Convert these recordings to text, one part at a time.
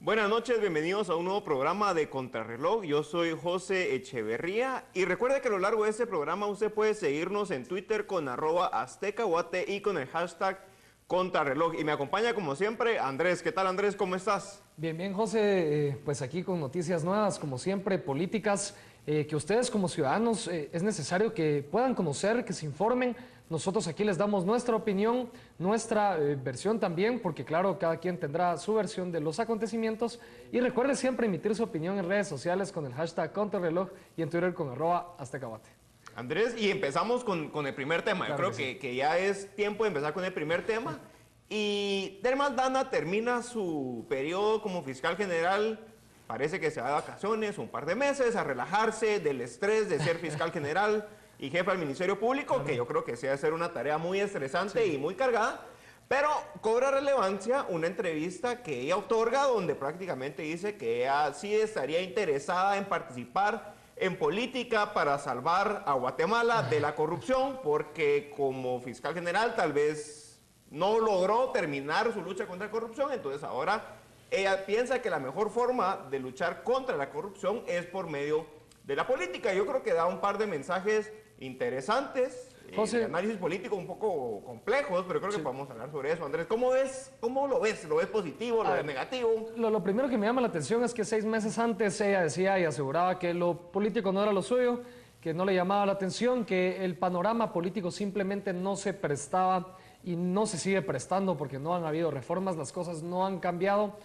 Buenas noches, bienvenidos a un nuevo programa de Contrarreloj. Yo soy José Echeverría y recuerde que a lo largo de este programa usted puede seguirnos en Twitter con @aztecaguate y con el hashtag Contrarreloj. Y me acompaña como siempre Andrés. ¿Qué tal, Andrés? ¿Cómo estás? Bien, bien, José, pues aquí con noticias nuevas, como siempre, políticas, que ustedes como ciudadanos es necesario que puedan conocer, que se informen. Nosotros aquí les damos nuestra opinión, nuestra versión también, porque claro, cada quien tendrá su versión de los acontecimientos. Y recuerde siempre emitir su opinión en redes sociales con el hashtag Contrarreloj y en Twitter con @aztecaguate. Andrés, y empezamos con el primer tema. Claro Yo creo que sí. que ya es tiempo de empezar con el primer tema. Y Dermal Dana termina su periodo como fiscal general. Parece que se va de vacaciones un par de meses a relajarse del estrés de ser fiscal general y jefe del Ministerio Público, que yo creo que sí va a ser una tarea muy estresante y muy cargada. Pero cobra relevancia una entrevista que ella otorga donde prácticamente dice que ella sí estaría interesada en participar en política para salvar a Guatemala de la corrupción, porque como fiscal general tal vez no logró terminar su lucha contra la corrupción, entonces ahora ella piensa que la mejor forma de luchar contra la corrupción es por medio de la política. Yo creo que da un par de mensajes interesantes, José, de análisis político un poco complejos, pero creo que sí. podemos hablar sobre eso. Andrés, ¿cómo ves? ¿Cómo lo ves? ¿Lo ves positivo? ¿Lo ves negativo? Lo primero que me llama la atención es que 6 meses antes ella decía y aseguraba que lo político no era lo suyo, que no le llamaba la atención, que el panorama político simplemente no se prestaba y no se sigue prestando porque no han habido reformas, las cosas no han cambiado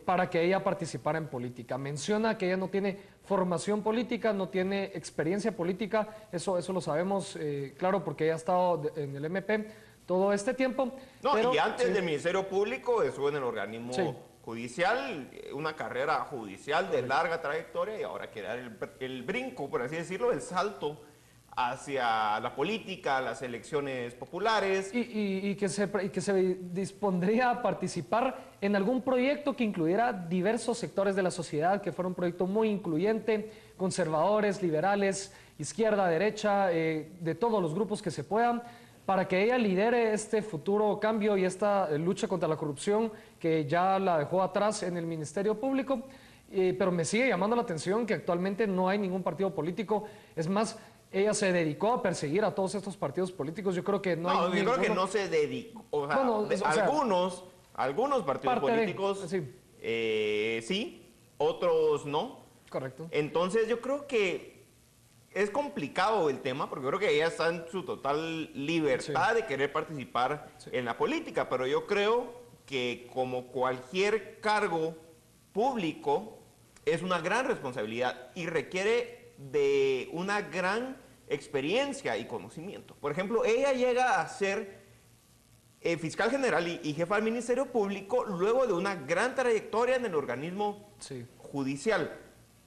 para que ella participara en política. Menciona que ella no tiene formación política, no tiene experiencia política, eso lo sabemos, claro, porque ella ha estado en el MP todo este tiempo. No, pero, y antes sí, del Ministerio Público estuvo en el organismo sí. judicial, una carrera judicial de larga trayectoria y ahora quiere dar el brinco, por así decirlo, el salto hacia la política, las elecciones populares. Y que se dispondría a participar en algún proyecto que incluyera diversos sectores de la sociedad, que fuera un proyecto muy incluyente, conservadores, liberales, izquierda, derecha, de todos los grupos que se puedan, para que ella lidere este futuro cambio y esta lucha contra la corrupción que ya la dejó atrás en el Ministerio Público. Pero me sigue llamando la atención que actualmente no hay ningún partido político. Es más, ella se dedicó a perseguir a todos estos partidos políticos. Yo creo que no hay No, yo ninguno. creo que no se dedicó. O sea, Bueno, o sea, algunos partidos políticos sí, sí, otros no. correcto. Entonces yo creo que es complicado el tema, porque yo creo que ella está en su total libertad Sí. de querer participar Sí. en la política, pero yo creo que como cualquier cargo público es una gran responsabilidad y requiere de una gran experiencia y conocimiento. Por ejemplo, ella llega a ser fiscal general y jefa del Ministerio Público luego de una gran trayectoria en el organismo Sí. judicial.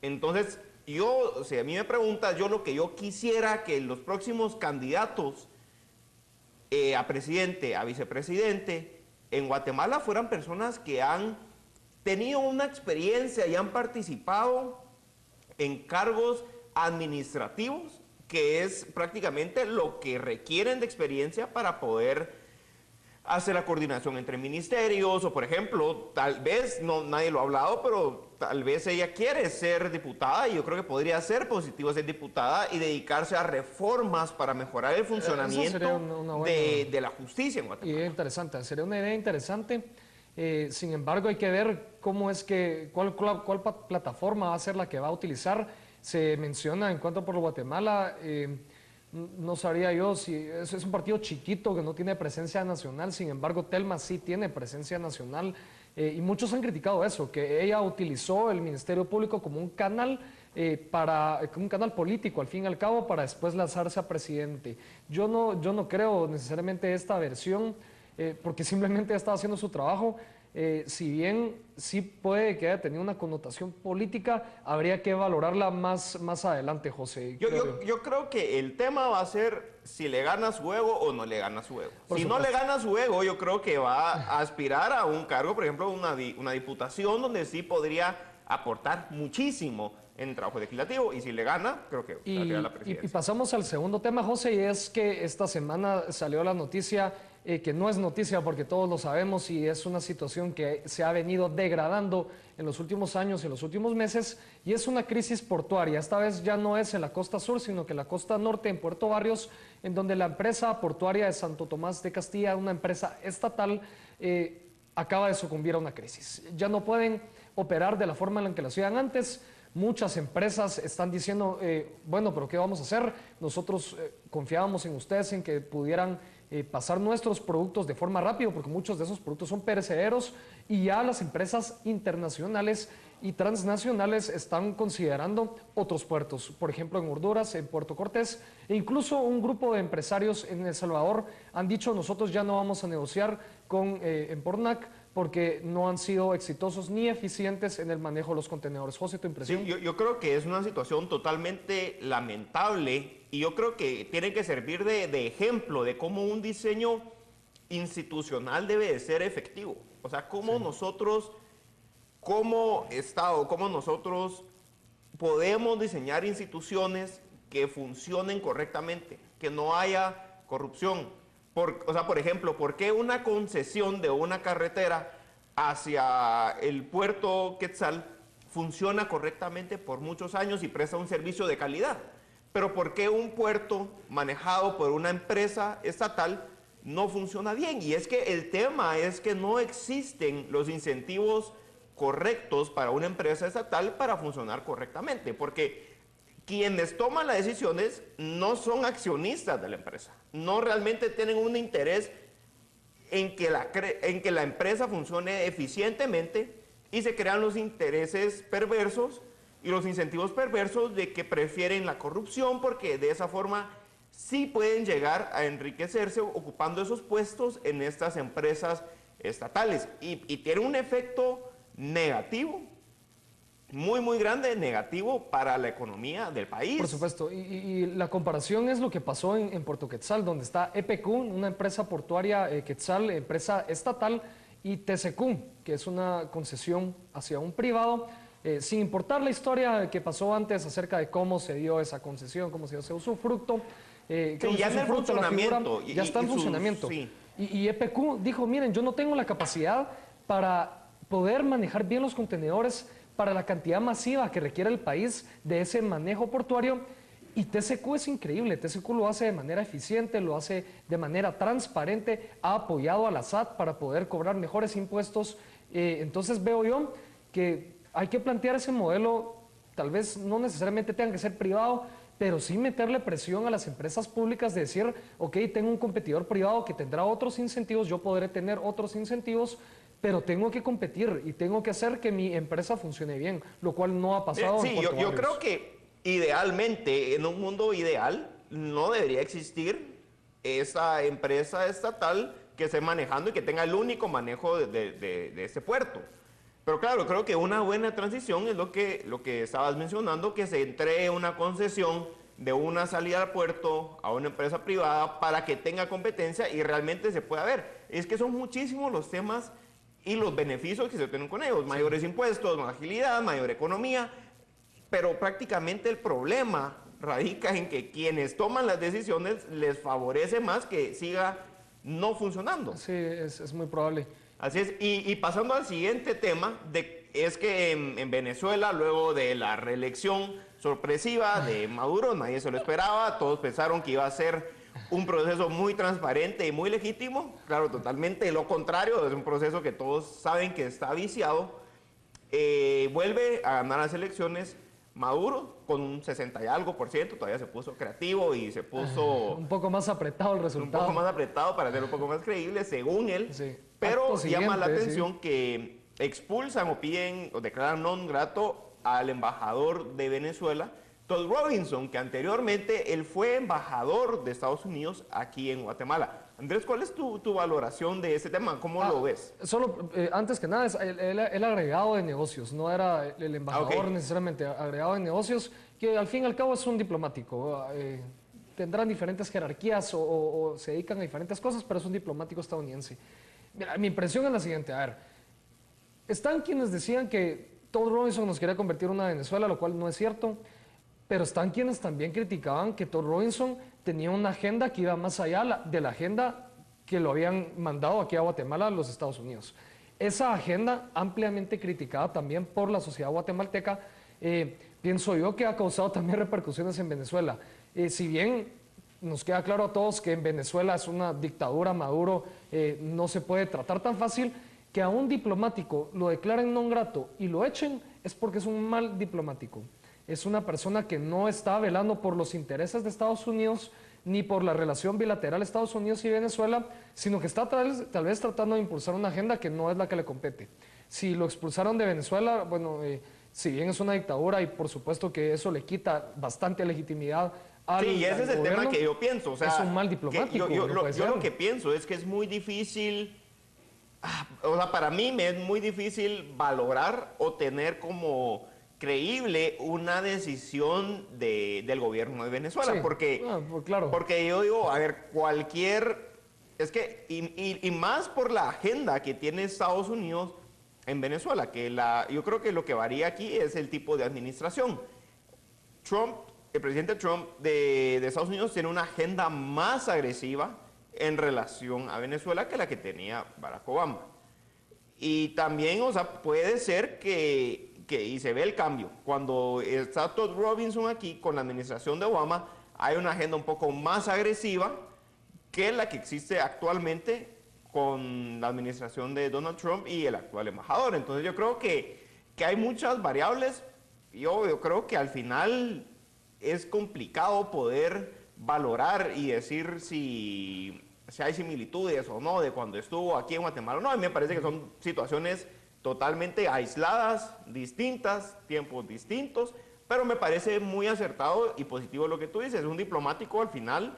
Entonces, yo, si a mí me preguntas, yo lo que yo quisiera que los próximos candidatos a presidente, a vicepresidente, en Guatemala fueran personas que han tenido una experiencia y han participado en cargos administrativos, que es prácticamente lo que requieren de experiencia para poder hacer la coordinación entre ministerios, o por ejemplo, tal vez, no, nadie lo ha hablado, pero tal vez ella quiere ser diputada y yo creo que podría ser positivo ser diputada y dedicarse a reformas para mejorar el funcionamiento de la justicia en Guatemala. Idea interesante, sería una idea interesante. Sin embargo, hay que ver cómo es que, cuál plataforma va a ser la que va a utilizar. Se menciona Encuentro por Guatemala. No sabría yo si es un partido chiquito que no tiene presencia nacional. Sin embargo, Telma sí tiene presencia nacional, y muchos han criticado eso, que ella utilizó el Ministerio Público como un canal como un canal político al fin y al cabo para después lanzarse a presidente. Yo no creo necesariamente esta versión, porque simplemente está haciendo su trabajo. Si bien sí puede que haya tenido una connotación política, habría que valorarla más adelante, José. Yo creo que el tema va a ser si le gana su ego o no le gana su ego. Por Si supuesto. no le gana su ego, yo creo que va a aspirar a un cargo, por ejemplo, una diputación donde sí podría aportar muchísimo en el trabajo legislativo, y si le gana, creo que saldría a la presidencia. Y pasamos al segundo tema, José, y es que esta semana salió la noticia que no es noticia porque todos lo sabemos y es una situación que se ha venido degradando en los últimos años y en los últimos meses, y es una crisis portuaria. Esta vez ya no es en la costa sur, sino que en la costa norte, en Puerto Barrios, en donde la empresa portuaria de Santo Tomás de Castilla, una empresa estatal, acaba de sucumbir a una crisis. Ya no pueden operar de la forma en la que lo hacían antes. Muchas empresas están diciendo, bueno, pero ¿qué vamos a hacer? Nosotros confiábamos en ustedes, en que pudieran pasar nuestros productos de forma rápida, porque muchos de esos productos son perecederos, y ya las empresas internacionales y transnacionales están considerando otros puertos, por ejemplo en Honduras, en Puerto Cortés, e incluso un grupo de empresarios en El Salvador han dicho: nosotros ya no vamos a negociar con Empornac porque no han sido exitosos ni eficientes en el manejo de los contenedores. José, ¿tu impresión? Sí, yo creo que es una situación totalmente lamentable, y yo creo que tiene que servir de ejemplo de cómo un diseño institucional debe de ser efectivo. O sea, cómo nosotros, como Estado, cómo nosotros podemos diseñar instituciones que funcionen correctamente, que no haya corrupción. O sea, por ejemplo, ¿por qué una concesión de una carretera hacia el puerto Quetzal funciona correctamente por muchos años y presta un servicio de calidad? Pero ¿por qué un puerto manejado por una empresa estatal no funciona bien? Y es que el tema es que no existen los incentivos correctos para una empresa estatal para funcionar correctamente, porque quienes toman las decisiones no son accionistas de la empresa, no realmente tienen un interés en que la empresa funcione eficientemente, y se crean los intereses perversos y los incentivos perversos de que prefieren la corrupción, porque de esa forma sí pueden llegar a enriquecerse ocupando esos puestos en estas empresas estatales, y tiene un efecto negativo, muy, muy grande, negativo para la economía del país. Por supuesto, y la comparación es lo que pasó en Puerto Quetzal, donde está EPQ, una empresa portuaria Quetzal, empresa estatal, y TCQ, que es una concesión hacia un privado, sin importar la historia que pasó antes acerca de cómo se dio esa concesión, cómo se dio ese usufructo. Sí, ya en el funcionamiento. Ya está en funcionamiento. Sí. Y EPQ dijo: miren, yo no tengo la capacidad para poder manejar bien los contenedores para la cantidad masiva que requiere el país de ese manejo portuario. Y TCQ es increíble, TCQ lo hace de manera eficiente, lo hace de manera transparente, ha apoyado a la SAT para poder cobrar mejores impuestos. Entonces veo yo que hay que plantear ese modelo, tal vez no necesariamente tenga que ser privado, pero sí meterle presión a las empresas públicas de decir: ok, tengo un competidor privado que tendrá otros incentivos, yo podré tener otros incentivos, pero tengo que competir y tengo que hacer que mi empresa funcione bien, lo cual no ha pasado. Sí, yo creo que idealmente, en un mundo ideal, no debería existir esa empresa estatal que esté manejando y que tenga el único manejo de este puerto. Pero claro, creo que una buena transición es lo que estabas mencionando, que se entregue una concesión de una salida al puerto a una empresa privada para que tenga competencia y realmente se pueda ver. Es que son muchísimos los temas y los beneficios que se obtienen con ellos: mayores impuestos, más agilidad, mayor economía, pero prácticamente el problema radica en que quienes toman las decisiones les favorece más que siga no funcionando. Sí, es muy probable. Así es, y pasando al siguiente tema, es que en Venezuela, luego de la reelección sorpresiva de Maduro, nadie se lo esperaba, todos pensaron que iba a ser un proceso muy transparente y muy legítimo. Claro, totalmente lo contrario, es un proceso que todos saben que está viciado. Vuelve a ganar las elecciones Maduro con un 60 y algo por ciento, todavía se puso creativo y se puso un poco más apretado el resultado. Un poco más apretado para ser un poco más creíble, según él. Sí. Pero llama la atención que expulsan o piden o declaran non grato al embajador de Venezuela, Todd Robinson, que anteriormente él fue embajador de Estados Unidos aquí en Guatemala. Andrés, ¿cuál es tu valoración de ese tema? ¿Cómo lo ves? Solo, antes que nada, es el agregado de negocios, no era el embajador necesariamente, agregado de negocios, que al fin y al cabo es un diplomático. Tendrán diferentes jerarquías o se dedican a diferentes cosas, pero es un diplomático estadounidense. Mira, mi impresión es la siguiente: a ver, están quienes decían que Todd Robinson nos quería convertir en una Venezuela, lo cual no es cierto, pero están quienes también criticaban que Todd Robinson tenía una agenda que iba más allá de la agenda que lo habían mandado aquí a Guatemala a los Estados Unidos. Esa agenda, ampliamente criticada también por la sociedad guatemalteca, pienso yo que ha causado también repercusiones en Venezuela. Si bien nos queda claro a todos que en Venezuela es una dictadura, Maduro no se puede tratar tan fácil, que a un diplomático lo declaren non grato y lo echen es porque es un mal diplomático. Es una persona que no está velando por los intereses de Estados Unidos ni por la relación bilateral Estados Unidos y Venezuela, sino que está tal vez tratando de impulsar una agenda que no es la que le compete. Si lo expulsaron de Venezuela, bueno, si bien es una dictadura y por supuesto que eso le quita bastante legitimidad al Sí, y ese es el gobierno, tema que yo pienso. O sea, es un mal diplomático. yo lo que pienso es que es muy difícil, o sea, para mí me es muy difícil valorar o tener como creíble una decisión del gobierno de Venezuela, Sí, porque, pues claro. porque yo digo, a ver, es que, y más por la agenda que tiene Estados Unidos en Venezuela, yo creo que lo que varía aquí es el tipo de administración. El presidente Trump de Estados Unidos tiene una agenda más agresiva en relación a Venezuela que la que tenía Barack Obama. Y también, o sea, puede ser y se ve el cambio. Cuando está Todd Robinson aquí con la administración de Obama, hay una agenda un poco más agresiva que la que existe actualmente con la administración de Donald Trump y el actual embajador. Entonces yo creo que hay muchas variables. Yo creo que al final es complicado poder valorar y decir si hay similitudes o no de cuando estuvo aquí en Guatemala. No, a mí me parece que son situaciones totalmente aisladas, distintas, tiempos distintos, pero me parece muy acertado y positivo lo que tú dices. Un diplomático al final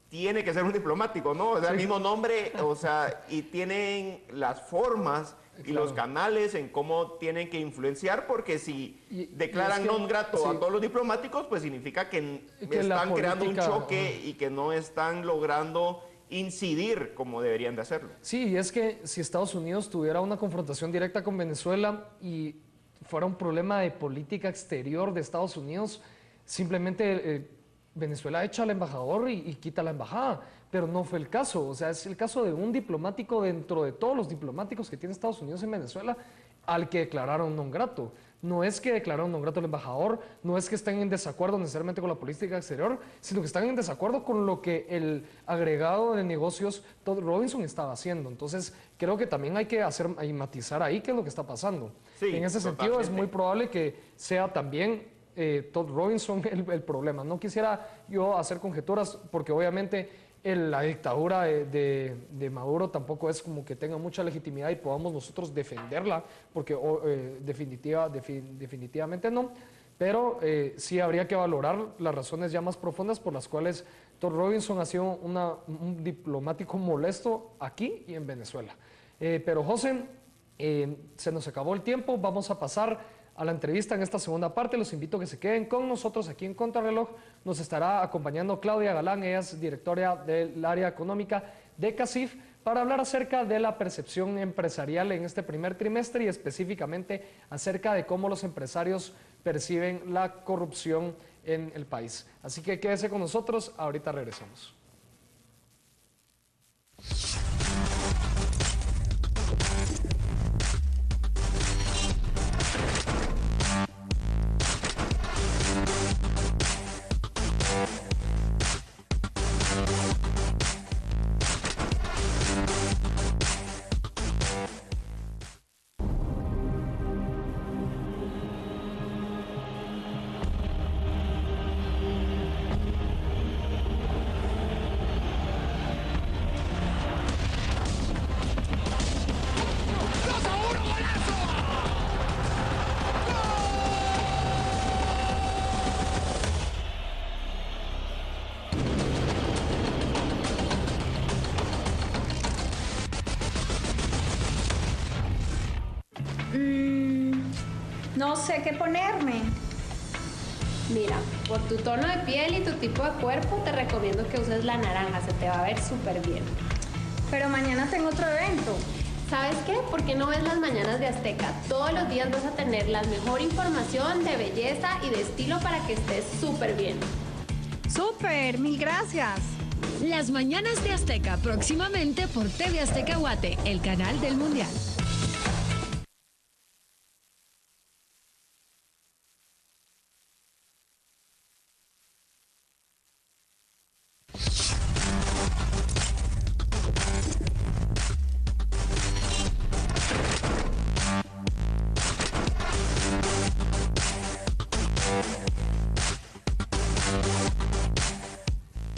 tiene que ser un diplomático, ¿no? O sea, el mismo nombre, o sea, y tienen las formas y los canales en cómo tienen que influenciar, porque si declaran non grato a todos los diplomáticos, pues significa que están creando un choque y que no están logrando incidir como deberían de hacerlo. Sí, y es que si Estados Unidos tuviera una confrontación directa con Venezuela y fuera un problema de política exterior de Estados Unidos, simplemente Venezuela echa al embajador y quita la embajada, pero no fue el caso. O sea, es el caso de un diplomático dentro de todos los diplomáticos que tiene Estados Unidos en Venezuela al que declararon non grato. No es que declararon non grato al embajador, no es que estén en desacuerdo necesariamente con la política exterior, sino que están en desacuerdo con lo que el agregado de negocios Todd Robinson estaba haciendo. Entonces, creo que también hay que matizar ahí qué es lo que está pasando. Sí, en ese sentido, es muy probable que sea también Todd Robinson el problema. No quisiera yo hacer conjeturas porque obviamente la dictadura de Maduro tampoco es como que tenga mucha legitimidad y podamos nosotros defenderla, porque definitivamente no, pero sí habría que valorar las razones ya más profundas por las cuales Todd Robinson ha sido un diplomático molesto aquí y en Venezuela. Pero José, se nos acabó el tiempo, vamos a pasar a la entrevista en esta segunda parte. Los invito a que se queden con nosotros aquí en Contrarreloj. Nos estará acompañando Claudia Galán, ella es directora del área económica de CACIF, para hablar acerca de la percepción empresarial en este primer trimestre y específicamente acerca de cómo los empresarios perciben la corrupción en el país. Así que quédese con nosotros, ahorita regresamos. No sé qué ponerme. Mira, por tu tono de piel y tu tipo de cuerpo, te recomiendo que uses la naranja, se te va a ver súper bien. Pero mañana tengo otro evento. ¿Sabes qué? ¿Por qué no ves las mañanas de Azteca? Todos los días vas a tener la mejor información de belleza y de estilo para que estés súper bien. ¡Súper! ¡Mil gracias! Las mañanas de Azteca, próximamente por TV Azteca Guate, el canal del Mundial.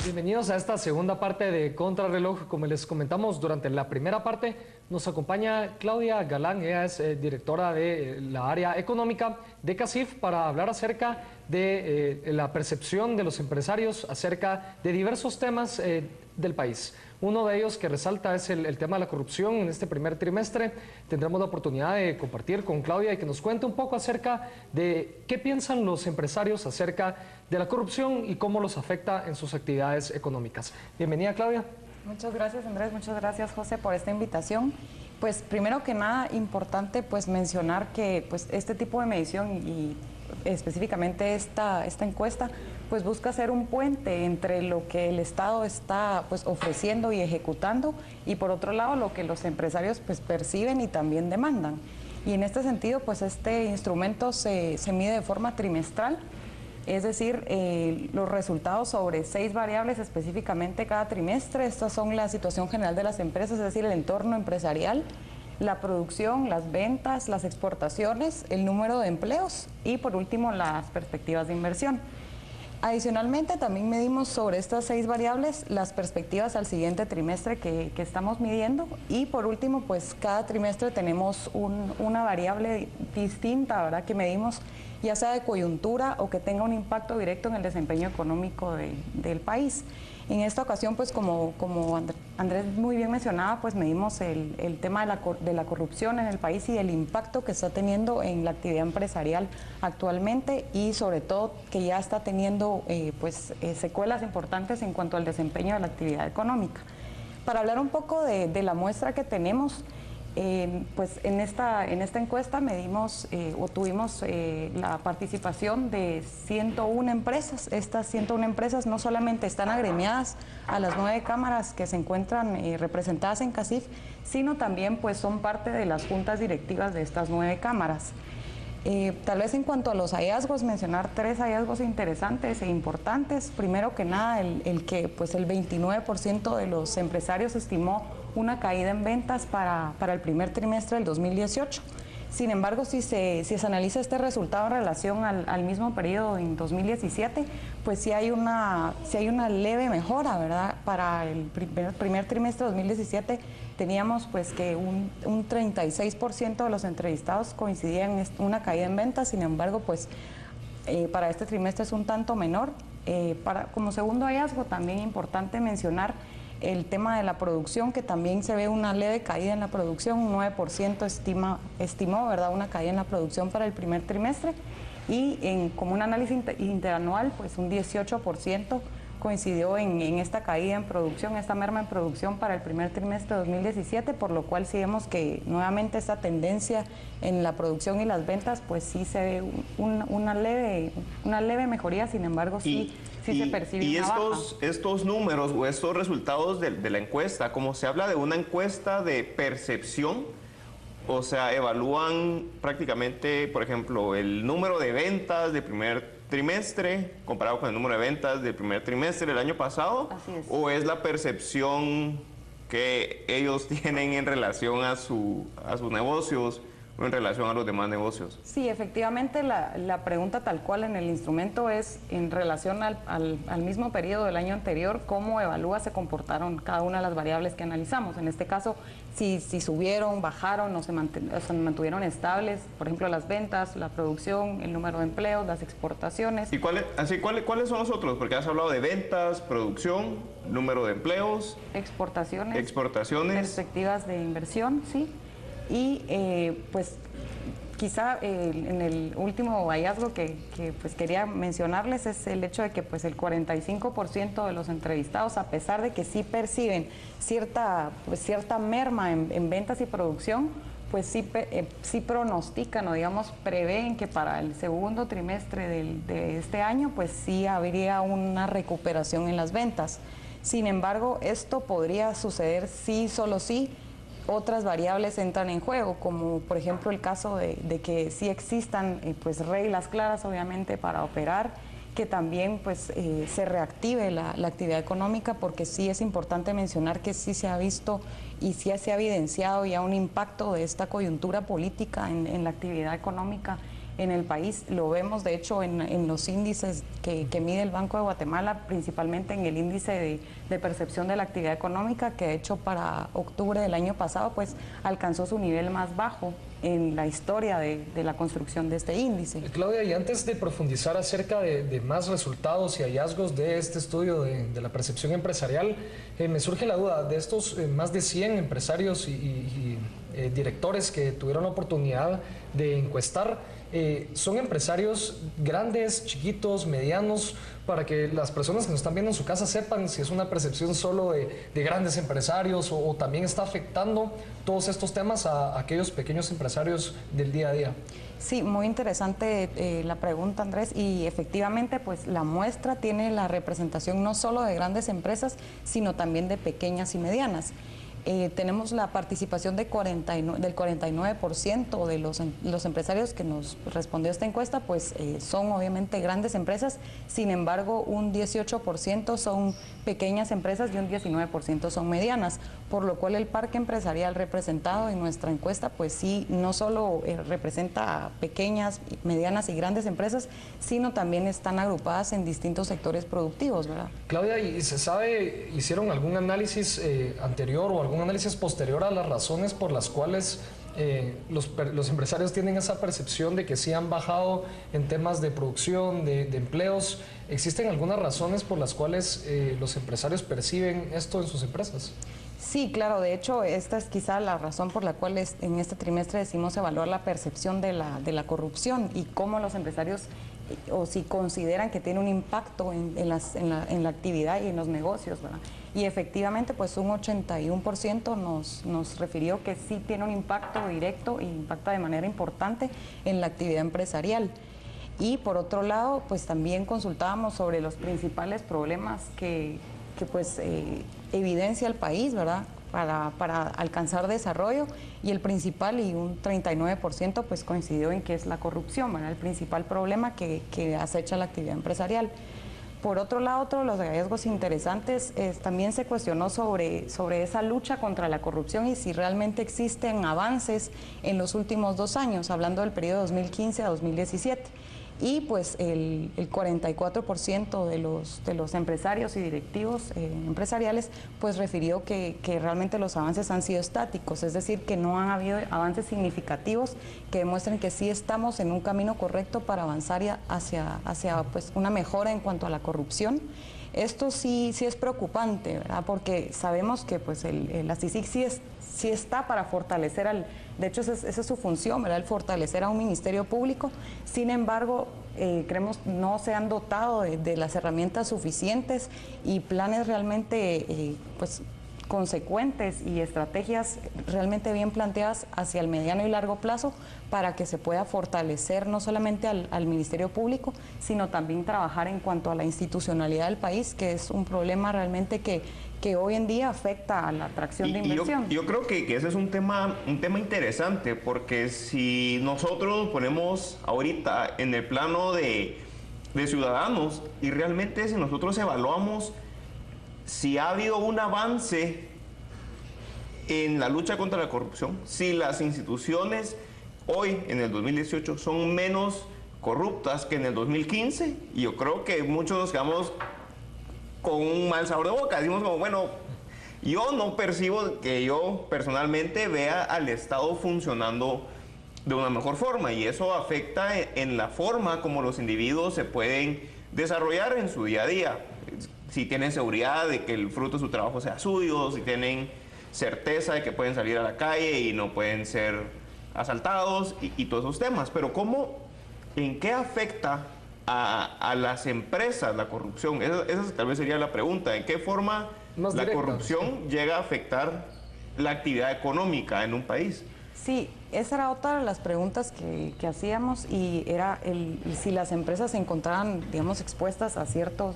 Bienvenidos a esta segunda parte de Contrarreloj. Como les comentamos durante la primera parte, nos acompaña Claudia Galán. Ella es directora de la área económica de CACIF para hablar acerca de la percepción de los empresarios acerca de diversos temas del país. Uno de ellos que resalta es el tema de la corrupción. En este primer trimestre tendremos la oportunidad de compartir con Claudia y que nos cuente un poco acerca de qué piensan los empresarios acerca de la corrupción y cómo los afecta en sus actividades económicas. Bienvenida, Claudia. Muchas gracias, Andrés. Muchas gracias, José, por esta invitación. Pues primero que nada, importante pues mencionar que pues este tipo de medición y específicamente esta encuesta pues busca ser un puente entre lo que el Estado está pues ofreciendo y ejecutando y por otro lado lo que los empresarios pues perciben y también demandan. Y en este sentido pues este instrumento se mide de forma trimestral, es decir, los resultados sobre 6 variables específicamente cada trimestre. Estas son la situación general de las empresas, es decir, el entorno empresarial, la producción, las ventas, las exportaciones, el número de empleos y por último las perspectivas de inversión. Adicionalmente también medimos sobre estas 6 variables las perspectivas al siguiente trimestre que estamos midiendo y por último pues cada trimestre tenemos una variable distinta, ¿verdad?, que medimos ya sea de coyuntura o que tenga un impacto directo en el desempeño económico del país. En esta ocasión, pues como Andrés muy bien mencionaba, pues medimos el tema de la corrupción en el país y el impacto que está teniendo en la actividad empresarial actualmente y sobre todo que ya está teniendo secuelas importantes en cuanto al desempeño de la actividad económica. Para hablar un poco de la muestra que tenemos, pues en esta encuesta medimos o tuvimos la participación de 101 empresas. Estas 101 empresas no solamente están agremiadas a las 9 cámaras que se encuentran representadas en CACIF, sino también pues son parte de las juntas directivas de estas 9 cámaras. Tal vez en cuanto a los hallazgos, mencionar 3 hallazgos interesantes e importantes. Primero que nada, el que pues el 29% de los empresarios estimó una caída en ventas para el primer trimestre del 2018. Sin embargo, si se analiza este resultado en relación al mismo periodo en 2017, pues sí hay una leve mejora, ¿verdad? Para el primer trimestre de 2017 teníamos pues que un 36% de los entrevistados coincidían en una caída en ventas, sin embargo, pues para este trimestre es un tanto menor. Como segundo hallazgo, también importante mencionar el tema de la producción, que también se ve una leve caída en la producción, un 9% estimó, ¿verdad?, una caída en la producción para el primer trimestre y como un análisis interanual, pues un 18% coincidió en esta caída en producción, esta merma en producción para el primer trimestre de 2017, por lo cual sí vemos que nuevamente esta tendencia en la producción y las ventas, pues sí se ve una leve mejoría, sin embargo sí se percibe una baja. Estos números o estos resultados de la encuesta, como se habla de una encuesta de percepción, o sea, evalúan prácticamente, por ejemplo, el número de ventas del primer trimestre comparado con el número de ventas del primer trimestre del año pasado, o es la percepción que ellos tienen en relación a sus negocios o en relación a los demás negocios. Sí, efectivamente la pregunta tal cual en el instrumento es en relación al mismo periodo del año anterior, cómo se comportaron cada una de las variables que analizamos. En este caso, si subieron, bajaron o se mantuvieron estables, por ejemplo, las ventas, la producción, el número de empleos, las exportaciones. ¿Y cuáles son los otros? Porque has hablado de ventas, producción, número de empleos, exportaciones, perspectivas de inversión, sí. Y pues quizá en el último hallazgo que pues quería mencionarles es el hecho de que pues el 45% de los entrevistados, a pesar de que sí perciben cierta merma en ventas y producción, pues sí pronostican o digamos prevén que para el segundo trimestre de este año pues sí habría una recuperación en las ventas. Sin embargo, esto podría suceder sí, solo sí, otras variables entran en juego, como por ejemplo el caso de que sí existan pues reglas claras obviamente para operar, que también pues se reactive la actividad económica, porque sí es importante mencionar que sí se ha visto y sí se ha evidenciado ya un impacto de esta coyuntura política en la actividad económica en el país. Lo vemos de hecho en los índices que mide el Banco de Guatemala, principalmente en el índice de percepción de la actividad económica, que de hecho para octubre del año pasado pues alcanzó su nivel más bajo en la historia de la construcción de este índice. Claudia, y antes de profundizar acerca de más resultados y hallazgos de este estudio de la percepción empresarial, me surge la duda de estos más de 100 empresarios y directores que tuvieron la oportunidad de encuestar. ¿Son empresarios grandes, chiquitos, medianos? Para que las personas que nos están viendo en su casa sepan si es una percepción solo de grandes empresarios o también está afectando todos estos temas a aquellos pequeños empresarios del día a día. Sí, muy interesante la pregunta, Andrés, y efectivamente pues la muestra tiene la representación no solo de grandes empresas, sino también de pequeñas y medianas. Tenemos la participación del 49% de los empresarios que nos respondió esta encuesta, pues son obviamente grandes empresas, sin embargo un 18% son pequeñas empresas y un 19% son medianas, por lo cual el parque empresarial representado en nuestra encuesta pues sí, no solo representa a pequeñas, medianas y grandes empresas, sino también están agrupadas en distintos sectores productivos, ¿verdad? Claudia, ¿y se sabe, hicieron algún análisis anterior o algún análisis posterior a las razones por las cuales los empresarios tienen esa percepción de que sí han bajado en temas de producción, de empleos? ¿Existen algunas razones por las cuales los empresarios perciben esto en sus empresas? Sí, claro, de hecho esta es quizá la razón por la cual en este trimestre decimos evaluar la percepción de la corrupción y cómo los empresarios o si consideran que tiene un impacto en la actividad y en los negocios, ¿verdad? Y efectivamente pues un 81% nos refirió que sí tiene un impacto directo e impacta de manera importante en la actividad empresarial. Y por otro lado pues también consultábamos sobre los principales problemas que pues evidencia el país, ¿verdad? Para alcanzar desarrollo, y el principal, y un 39% pues coincidió en que es la corrupción, ¿verdad? El principal problema que acecha la actividad empresarial. Por otro lado, otro de los hallazgos interesantes también se cuestionó sobre esa lucha contra la corrupción y si realmente existen avances en los últimos 2 años, hablando del periodo 2015 a 2017. Y pues el 44% de los empresarios y directivos empresariales pues refirió que realmente los avances han sido estáticos, es decir, que no han habido avances significativos que demuestren que sí estamos en un camino correcto para avanzar hacia pues una mejora en cuanto a la corrupción. Esto sí es preocupante, ¿verdad? Porque sabemos que pues la CICIG sí está para fortalecer de hecho esa es su función, ¿verdad? El fortalecer a un ministerio público. Sin embargo, creemos no se han dotado de las herramientas suficientes y planes realmente pues consecuentes y estrategias realmente bien planteadas hacia el mediano y largo plazo para que se pueda fortalecer no solamente al Ministerio Público, sino también trabajar en cuanto a la institucionalidad del país, que es un problema realmente que hoy en día afecta a la atracción de inversión. Yo creo que ese es un tema interesante, porque si nosotros nos ponemos ahorita en el plano de ciudadanos y realmente si nosotros evaluamos si ha habido un avance en la lucha contra la corrupción, si las instituciones hoy, en el 2018, son menos corruptas que en el 2015, y yo creo que muchos nos quedamos con un mal sabor de boca. Decimos como, bueno, yo no percibo que yo personalmente vea al Estado funcionando de una mejor forma, y eso afecta en la forma como los individuos se pueden desarrollar en su día a día. Si tienen seguridad de que el fruto de su trabajo sea suyo, si tienen certeza de que pueden salir a la calle y no pueden ser asaltados y todos esos temas. Pero ¿en qué afecta a las empresas la corrupción? Esa tal vez sería la pregunta. ¿En qué forma la corrupción llega a afectar la actividad económica en un país? Sí, esa era otra de las preguntas que hacíamos y era si las empresas se encontraban, digamos, expuestas a cierto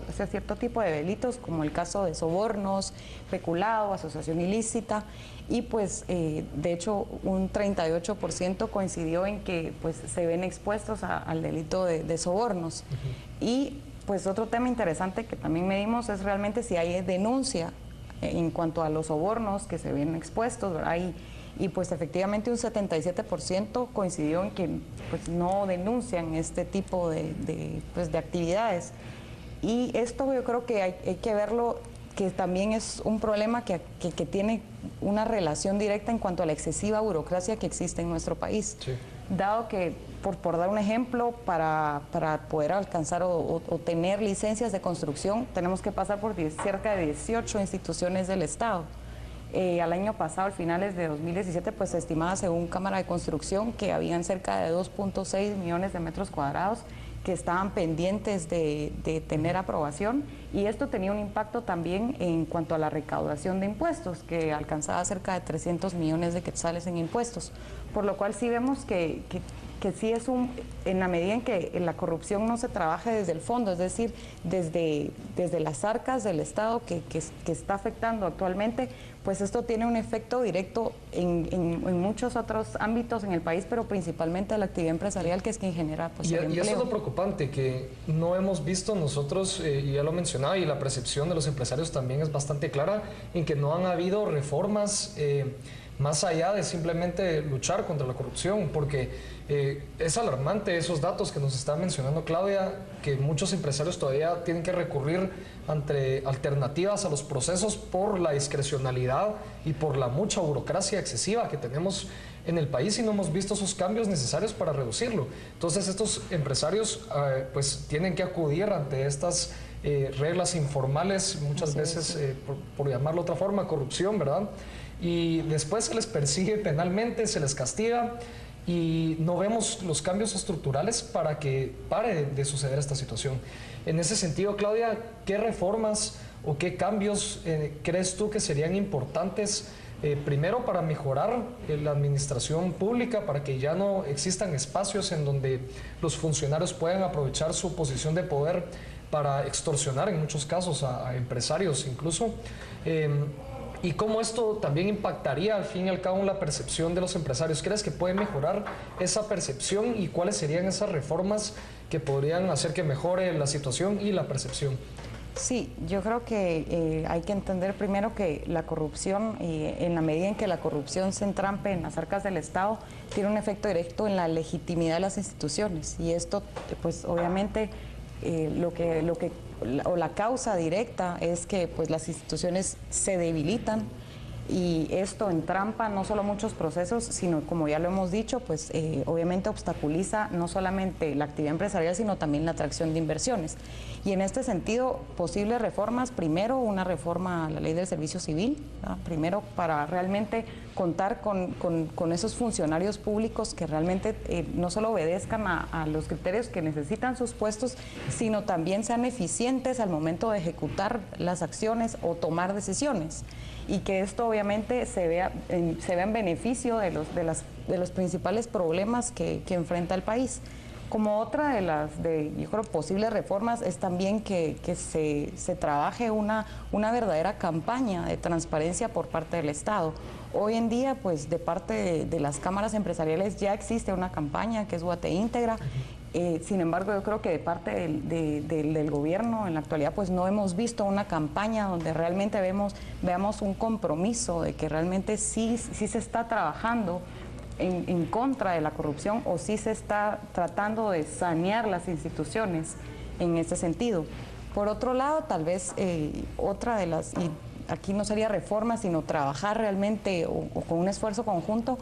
tipo de delitos, como el caso de sobornos, peculado, asociación ilícita, y pues de hecho un 38% coincidió en que pues se ven expuestos al delito de sobornos. Y pues otro tema interesante que también medimos es realmente si hay denuncia en cuanto a los sobornos que se ven expuestos, ¿verdad? Y pues efectivamente un 77% coincidió en que pues no denuncian este tipo de actividades. Y esto yo creo que hay que verlo, que también es un problema que tiene una relación directa en cuanto a la excesiva burocracia que existe en nuestro país. Sí. Dado que, por dar un ejemplo, para poder alcanzar o tener licencias de construcción, tenemos que pasar por cerca de 18 instituciones del Estado. Al año pasado, al finales de 2017, pues se estimaba según Cámara de Construcción que habían cerca de 2.6 millones de metros cuadrados que estaban pendientes de tener aprobación, y esto tenía un impacto también en cuanto a la recaudación de impuestos, que alcanzaba cerca de 300 millones de quetzales en impuestos, por lo cual sí vemos que sí es en la medida en que la corrupción no se trabaje desde el fondo, es decir, desde las arcas del Estado que está afectando actualmente, pues esto tiene un efecto directo en muchos otros ámbitos en el país, pero principalmente la actividad empresarial, que es quien genera pues, el empleo. Y eso es lo preocupante, que no hemos visto nosotros, y ya lo mencionaba, y la percepción de los empresarios también es bastante clara, en que no han habido reformas más allá de simplemente luchar contra la corrupción, porque es alarmante esos datos que nos está mencionando Claudia, que muchos empresarios todavía tienen que recurrir ante alternativas a los procesos por la discrecionalidad y por la mucha burocracia excesiva que tenemos en el país, y no hemos visto esos cambios necesarios para reducirlo. Entonces estos empresarios pues tienen que acudir ante estas reglas informales, muchas veces, por llamarlo de otra forma, corrupción, ¿verdad? Y después se les persigue penalmente, se les castiga, y no vemos los cambios estructurales para que pare de suceder esta situación. En ese sentido, Claudia, ¿qué reformas o qué cambios crees tú que serían importantes, primero para mejorar la administración pública, para que ya no existan espacios en donde los funcionarios puedan aprovechar su posición de poder para extorsionar en muchos casos a empresarios incluso? ¿Y cómo esto también impactaría al fin y al cabo en la percepción de los empresarios? ¿Crees que puede mejorar esa percepción, y cuáles serían esas reformas que podrían hacer que mejore la situación y la percepción? Sí, yo creo que hay que entender primero que la corrupción, en la medida en que la corrupción se entrampe en las arcas del Estado, tiene un efecto directo en la legitimidad de las instituciones, y esto pues obviamente la causa directa es que pues las instituciones se debilitan, y esto entrampa no solo muchos procesos, sino, como ya lo hemos dicho, pues obviamente obstaculiza no solamente la actividad empresarial, sino también la atracción de inversiones. Y en este sentido, posibles reformas: primero, una reforma a la ley del servicio civil, ¿no? Primero, para realmente contar con esos funcionarios públicos que realmente no solo obedezcan a los criterios que necesitan sus puestos, sino también sean eficientes al momento de ejecutar las acciones o tomar decisiones, y que esto obviamente se vea en beneficio de los principales problemas que enfrenta el país. Como otra de las, yo creo, posibles reformas es también que se trabaje una verdadera campaña de transparencia por parte del Estado. Hoy en día, pues de parte de las cámaras empresariales ya existe una campaña que es Guate Íntegra. Sin embargo, yo creo que de parte del gobierno en la actualidad pues no hemos visto una campaña donde realmente veamos un compromiso de que realmente sí se está trabajando en contra de la corrupción, o sí se está tratando de sanear las instituciones en ese sentido. Por otro lado, tal vez otra de las, y aquí no sería reforma, sino trabajar realmente o con un esfuerzo conjunto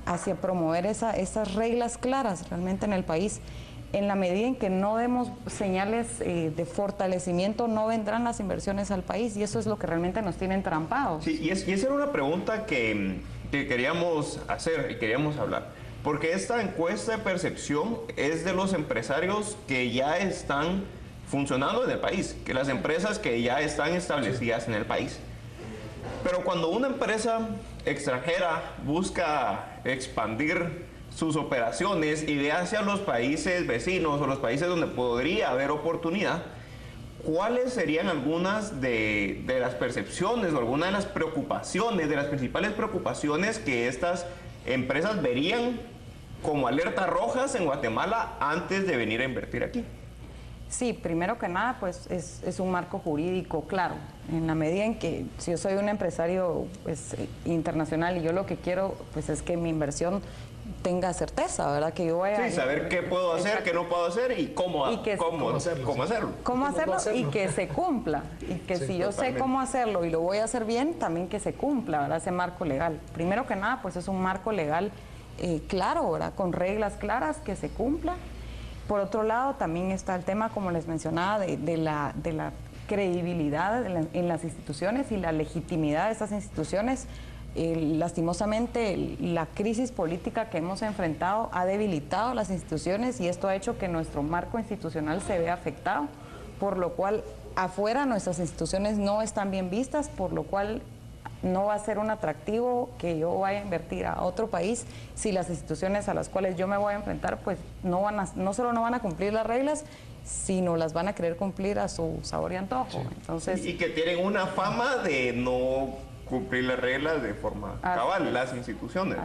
hacia promover esas reglas claras realmente en el país. En la medida en que no demos señales de fortalecimiento, no vendrán las inversiones al país, y eso es lo que realmente nos tiene entrampados. Sí, y esa era una pregunta que queríamos hacer y queríamos hablar, porque esta encuesta de percepción es de los empresarios que ya están funcionando en el país, que las empresas que ya están establecidas en el país. Pero cuando una empresa extranjera busca expandir sus operaciones y ve hacia los países vecinos o los países donde podría haber oportunidad, ¿cuáles serían algunas de las percepciones o algunas de las preocupaciones, de las principales preocupaciones que estas empresas verían como alertas rojas en Guatemala antes de venir a invertir aquí? Sí, primero que nada, pues es un marco jurídico claro, en la medida en que si yo soy un empresario pues, internacional y yo lo que quiero pues es que mi inversión tenga certeza, ¿verdad? Que yo vaya... Sí, saber qué puedo hacer, qué no puedo hacer y cómo hacerlo. Cómo hacerlo y que se cumpla. Y que Sí, si yo sé cómo hacerlo y lo voy a hacer bien, también que se cumpla, ¿verdad? Ese marco legal. Primero que nada, pues es un marco legal claro, ¿verdad? Con reglas claras que se cumpla. Por otro lado, también está el tema, como les mencionaba, de la credibilidad en las instituciones y la legitimidad de estas instituciones. Lastimosamente, la crisis política que hemos enfrentado ha debilitado las instituciones y esto ha hecho que nuestro marco institucional se vea afectado, por lo cual afuera nuestras instituciones no están bien vistas, por lo cual no va a ser un atractivo que yo vaya a invertir a otro país si las instituciones a las cuales yo me voy a enfrentar pues no solo no van a cumplir las reglas, sino las van a querer cumplir a su sabor y antojo. Sí. Entonces, y que tienen una fama de no cumplir las reglas de forma cabal, las instituciones.